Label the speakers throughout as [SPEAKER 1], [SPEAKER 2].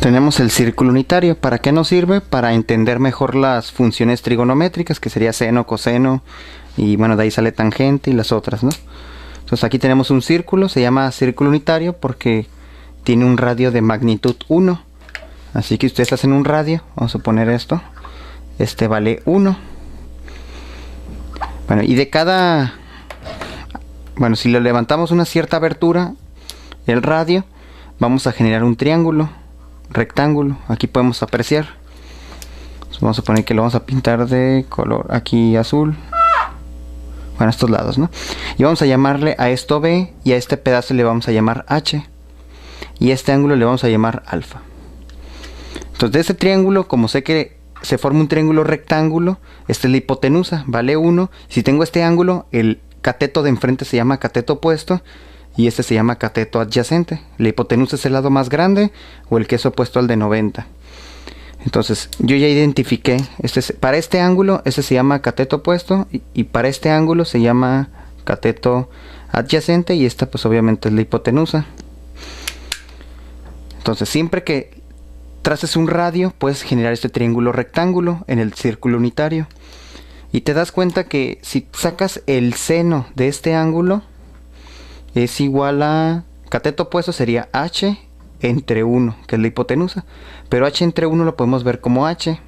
[SPEAKER 1] Tenemos el círculo unitario. ¿Para qué nos sirve? Para entender mejor las funciones trigonométricas, que sería seno, coseno, y bueno, de ahí sale tangente y las otras, ¿no? Entonces aquí tenemos un círculo, se llama círculo unitario porque tiene un radio de magnitud 1. Así que ustedes hacen un radio, vamos a poner esto, este vale 1. Bueno, y de cada, bueno, si le levantamos una cierta abertura, el radio, vamos a generar un triángulo, rectángulo. Aquí podemos apreciar. Entonces vamos a poner que lo vamos a pintar de color aquí azul. Bueno, a estos lados, ¿no? Y vamos a llamarle a esto B y a este pedazo le vamos a llamar H. Y a este ángulo le vamos a llamar alfa. Entonces de este triángulo, como sé que se forma un triángulo rectángulo, esta es la hipotenusa, vale 1. Si tengo este ángulo, el cateto de enfrente se llama cateto opuesto y este se llama cateto adyacente. La hipotenusa es el lado más grande o el que es opuesto al de 90. Entonces yo ya identifiqué, para este ángulo este se llama cateto opuesto y para este ángulo se llama cateto adyacente y esta pues obviamente es la hipotenusa. Entonces siempre que traces un radio puedes generar este triángulo rectángulo en el círculo unitario. Y te das cuenta que si sacas el seno de este ángulo es igual a cateto opuesto sería H entre 1, que es la hipotenusa. Pero H entre 1 lo podemos ver como H.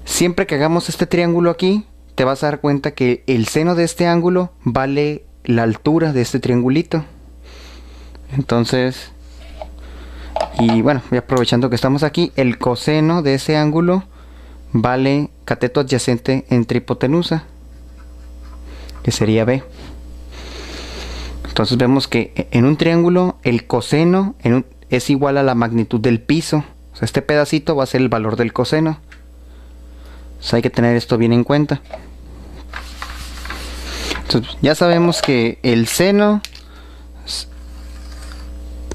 [SPEAKER 1] Siempre que hagamos este triángulo aquí, te vas a dar cuenta que el seno de este ángulo vale la altura de este triangulito. Entonces, y bueno, y aprovechando que estamos aquí, el coseno de ese ángulo vale cateto adyacente entre hipotenusa, que sería B. Entonces vemos que en un triángulo el coseno es igual a la magnitud del piso. O sea, este pedacito va a ser el valor del coseno. Entonces hay que tener esto bien en cuenta. Entonces ya sabemos que el seno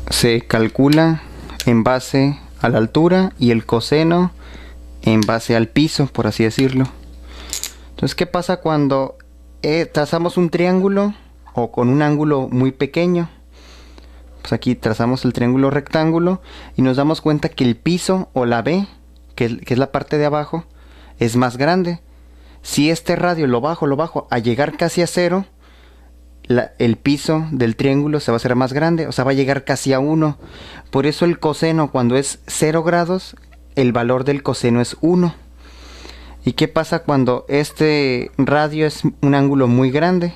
[SPEAKER 1] se calcula en base a la altura y el coseno en base al piso, por así decirlo. Entonces, ¿qué pasa cuando trazamos un triángulo o con un ángulo muy pequeño? Pues aquí trazamos el triángulo rectángulo y nos damos cuenta que el piso o la B, que es la parte de abajo, es más grande. Si este radio lo bajo a llegar casi a 0, el piso del triángulo se va a hacer más grande, o sea va a llegar casi a 1. Por eso el coseno cuando es 0 grados, el valor del coseno es 1. ¿Y qué pasa cuando este radio es un ángulo muy grande?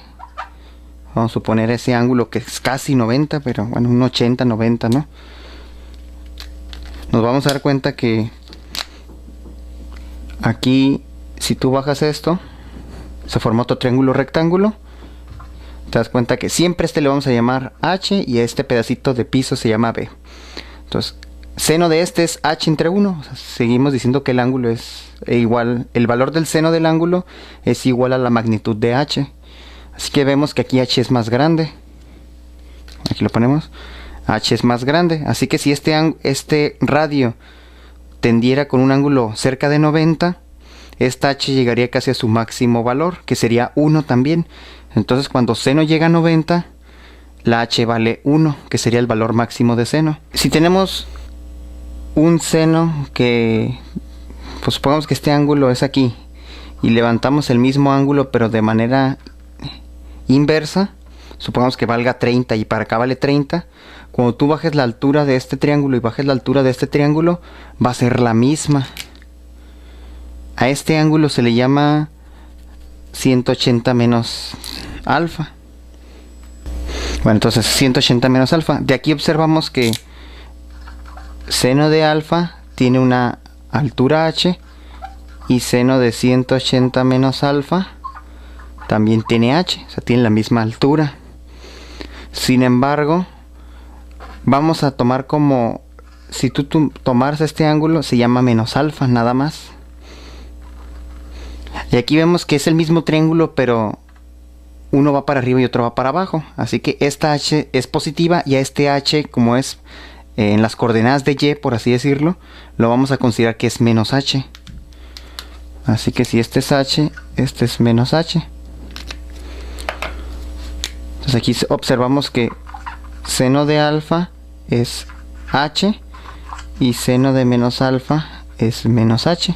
[SPEAKER 1] Vamos a suponer ese ángulo que es casi 90, pero bueno, un 80, 90, ¿no? Nos vamos a dar cuenta que aquí, si tú bajas esto, se forma otro triángulo rectángulo. Te das cuenta que siempre le vamos a llamar H y a este pedacito de piso se llama B. Entonces, seno de este es H entre 1. O sea, seguimos diciendo que el ángulo es igual, el valor del seno del ángulo es igual a la magnitud de H. Así que vemos que aquí H es más grande. Aquí lo ponemos. H es más grande. Así que si este radio tendiera con un ángulo cerca de 90, esta H llegaría casi a su máximo valor, que sería 1 también. Entonces cuando seno llega a 90, la H vale 1, que sería el valor máximo de seno. Si tenemos un seno que, pues supongamos que este ángulo es aquí, y levantamos el mismo ángulo pero de manera inversa, supongamos que valga 30 y para acá vale 30, cuando tú bajes la altura de este triángulo y bajes la altura de este triángulo, va a ser la misma. A este ángulo se le llama 180 menos alfa. Bueno, entonces 180 menos alfa. De aquí observamos que seno de alfa tiene una altura h y seno de 180 menos alfa también tiene h, o sea, tiene la misma altura. Sin embargo, vamos a tomar como, si tú tomaras este ángulo, se llama menos alfa, nada más. Y aquí vemos que es el mismo triángulo, pero uno va para arriba y otro va para abajo. Así que esta h es positiva y a este h, como es en las coordenadas de y, por así decirlo, lo vamos a considerar que es menos h. Así que si este es h, este es menos h. Entonces aquí observamos que seno de alfa es h y seno de menos alfa es menos h.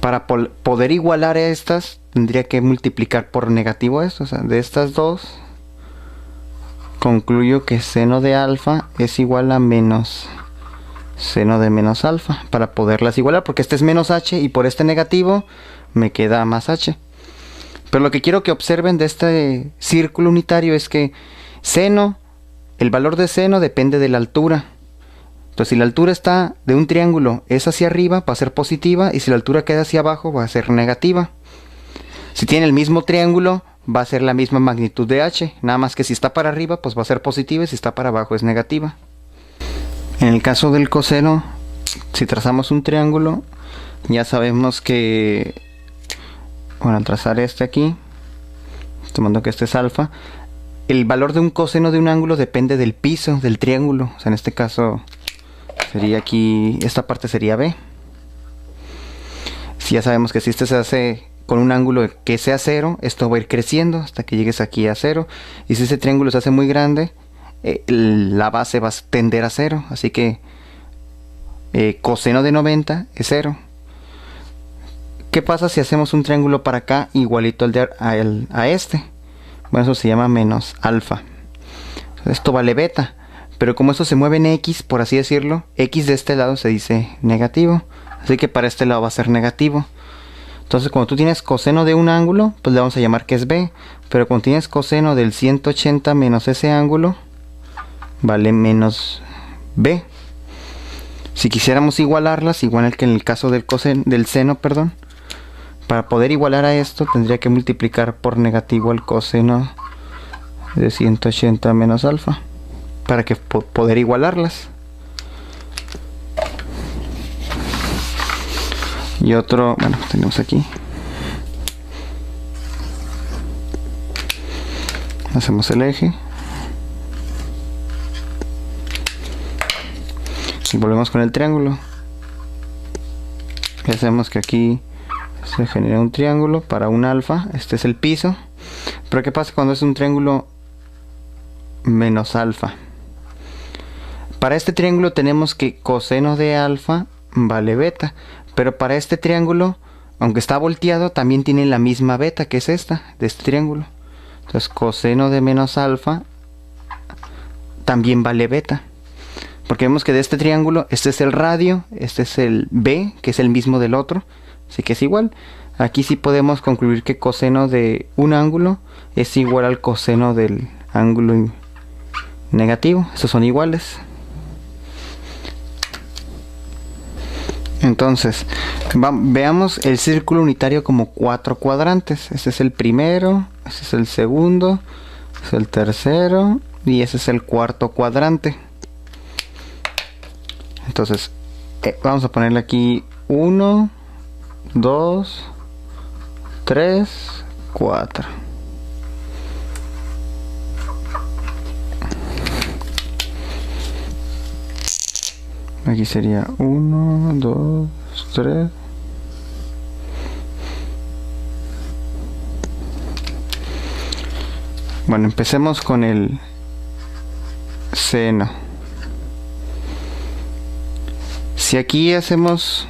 [SPEAKER 1] Para poder igualar estas, tendría que multiplicar por negativo esto. O sea, de estas dos, concluyo que seno de alfa es igual a menos seno de menos alfa, para poderlas igualar, porque este es menos h y por este negativo me queda más h. Pero lo que quiero que observen de este círculo unitario es que seno, el valor de seno depende de la altura. Entonces, si la altura está de un triángulo es hacia arriba, va a ser positiva, y si la altura queda hacia abajo, va a ser negativa. Si tiene el mismo triángulo, va a ser la misma magnitud de h, nada más que si está para arriba, pues va a ser positiva, y si está para abajo es negativa. En el caso del coseno, si trazamos un triángulo, ya sabemos que, bueno, al trazar este aquí, tomando que este es alfa, el valor de un coseno de un ángulo depende del piso del triángulo. O sea, en este caso sería aquí, esta parte sería B. Si ya sabemos que si este se hace con un ángulo que sea 0, esto va a ir creciendo hasta que llegues aquí a 0. Y si ese triángulo se hace muy grande, la base va a tender a 0. Así que coseno de 90 es 0. ¿Qué pasa si hacemos un triángulo para acá igualito a este? Bueno, eso se llama menos alfa. Esto vale beta. Pero como esto se mueve en x, por así decirlo, x de este lado se dice negativo. Así que para este lado va a ser negativo. Entonces, cuando tú tienes coseno de un ángulo, pues le vamos a llamar que es b. Pero cuando tienes coseno del 180 menos ese ángulo, vale menos b. Si quisiéramos igualarlas, igual que en el caso del seno, perdón, para poder igualar a esto, tendría que multiplicar por negativo el coseno de 180 menos alfa, para que poder igualarlas. Y otro, bueno, tenemos aquí, hacemos el eje y volvemos con el triángulo, y hacemos que aquí se genera un triángulo para un alfa. Este es el piso. Pero ¿qué pasa cuando es un triángulo menos alfa? Para este triángulo tenemos que coseno de alfa vale beta. Pero para este triángulo, aunque está volteado, también tiene la misma beta, que es esta, de este triángulo. Entonces coseno de menos alfa también vale beta. Porque vemos que de este triángulo, este es el radio, este es el b, que es el mismo del otro. Así que es igual. Aquí sí podemos concluir que coseno de un ángulo es igual al coseno del ángulo negativo. Estos son iguales. Entonces, veamos el círculo unitario como 4 cuadrantes. Este es el primero, este es el segundo, este es el tercero y este es el cuarto cuadrante. Entonces, vamos a ponerle aquí 1, 2, 3, 4. Aquí sería 1, 2, 3. Bueno, empecemos con el seno. Si aquí hacemos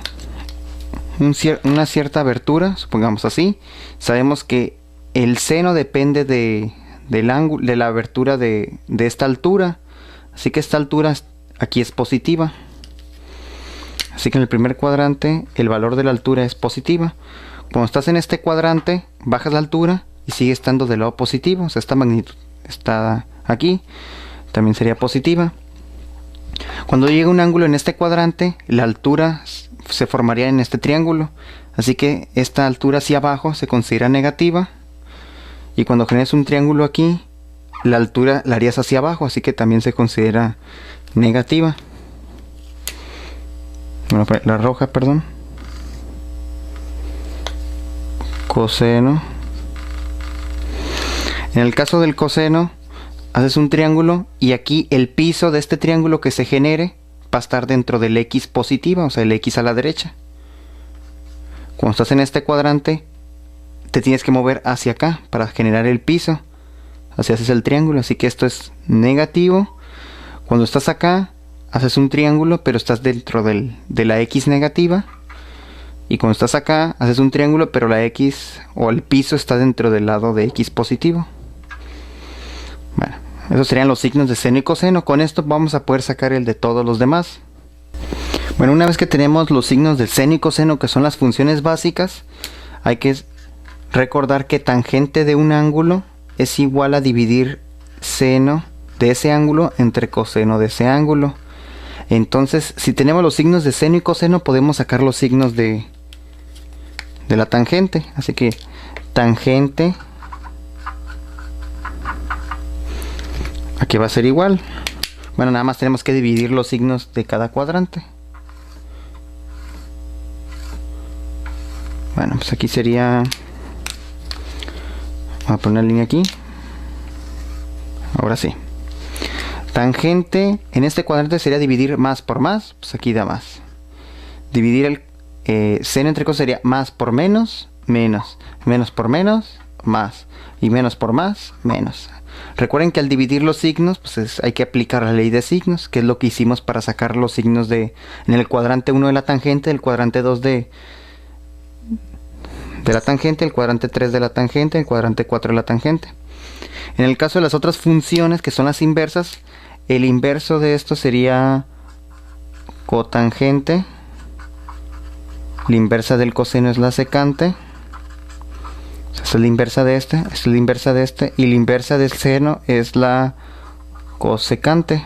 [SPEAKER 1] una cierta abertura, supongamos así, sabemos que el seno depende del ángulo, de la abertura de esta altura. Así que esta altura aquí es positiva. Así que en el primer cuadrante el valor de la altura es positiva. Cuando estás en este cuadrante, bajas la altura y sigue estando del lado positivo. O sea, esta magnitud está aquí, también sería positiva. Cuando llega un ángulo en este cuadrante, la altura se formaría en este triángulo. Así que esta altura hacia abajo se considera negativa. Y cuando generes un triángulo aquí, la altura la harías hacia abajo, así que también se considera negativa. Bueno, la roja, perdón. Coseno. En el caso del coseno, haces un triángulo y aquí el piso de este triángulo que se genere va a estar dentro del x positiva, o sea, el x a la derecha. Cuando estás en este cuadrante, te tienes que mover hacia acá para generar el piso. Así haces el triángulo, así que esto es negativo. Cuando estás acá, haces un triángulo, pero estás dentro de la X negativa. Y cuando estás acá, haces un triángulo, pero la X o el piso está dentro del lado de X positivo. Bueno, esos serían los signos de seno y coseno. Con esto vamos a poder sacar el de todos los demás. Bueno, una vez que tenemos los signos del seno y coseno, que son las funciones básicas, hay que recordar que tangente de un ángulo es igual a dividir seno de ese ángulo entre coseno de ese ángulo. Entonces, si tenemos los signos de seno y coseno, podemos sacar los signos de la tangente. Así que tangente aquí va a ser igual. Bueno, nada más tenemos que dividir los signos de cada cuadrante. Bueno, pues aquí sería, voy a poner la línea aquí. Ahora sí. Tangente en este cuadrante sería dividir más por más. Pues aquí da más. Dividir el seno entre coseno sería más por menos, menos. Menos por menos, más. Y menos por más, menos. Recuerden que al dividir los signos, pues hay que aplicar la ley de signos, que es lo que hicimos para sacar los signos en el cuadrante 1 de la tangente, el cuadrante 2 de la tangente, el cuadrante 3 de la tangente, el cuadrante 4 de la tangente. En el caso de las otras funciones, que son las inversas, el inverso de esto sería cotangente. La inversa del coseno es la secante. Esta es la inversa de este, esta es la inversa de este, y la inversa del seno es la cosecante.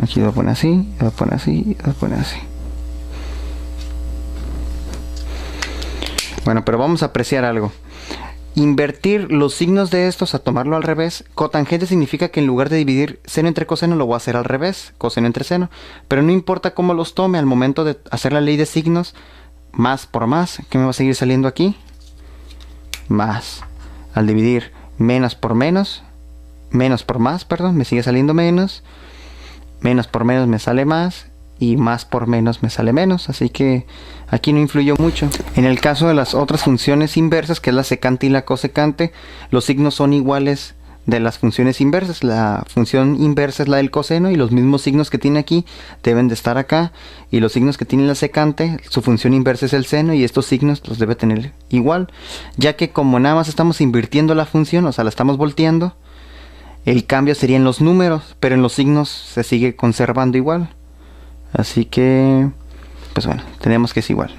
[SPEAKER 1] Aquí lo voy a poner así, lo voy a poner así, lo voy a poner así. Bueno, pero vamos a apreciar algo. Invertir los signos de estos a tomarlo al revés. Cotangente significa que en lugar de dividir seno entre coseno lo voy a hacer al revés, coseno entre seno. Pero no importa cómo los tome, al momento de hacer la ley de signos, más por más, ¿qué me va a seguir saliendo aquí? Más. Al dividir menos por menos, menos por más, perdón, me sigue saliendo menos. Menos por menos me sale más. Y más por menos me sale menos, así que aquí no influyó mucho. En el caso de las otras funciones inversas, que es la secante y la cosecante, los signos son iguales de las funciones inversas. La función inversa es la del coseno y los mismos signos que tiene aquí deben de estar acá, y los signos que tiene la secante, su función inversa es el seno, y estos signos los debe tener igual, ya que como nada más estamos invirtiendo la función, o sea la estamos volteando, el cambio sería en los números, pero en los signos se sigue conservando igual. Así que, pues bueno, tenemos que es igual.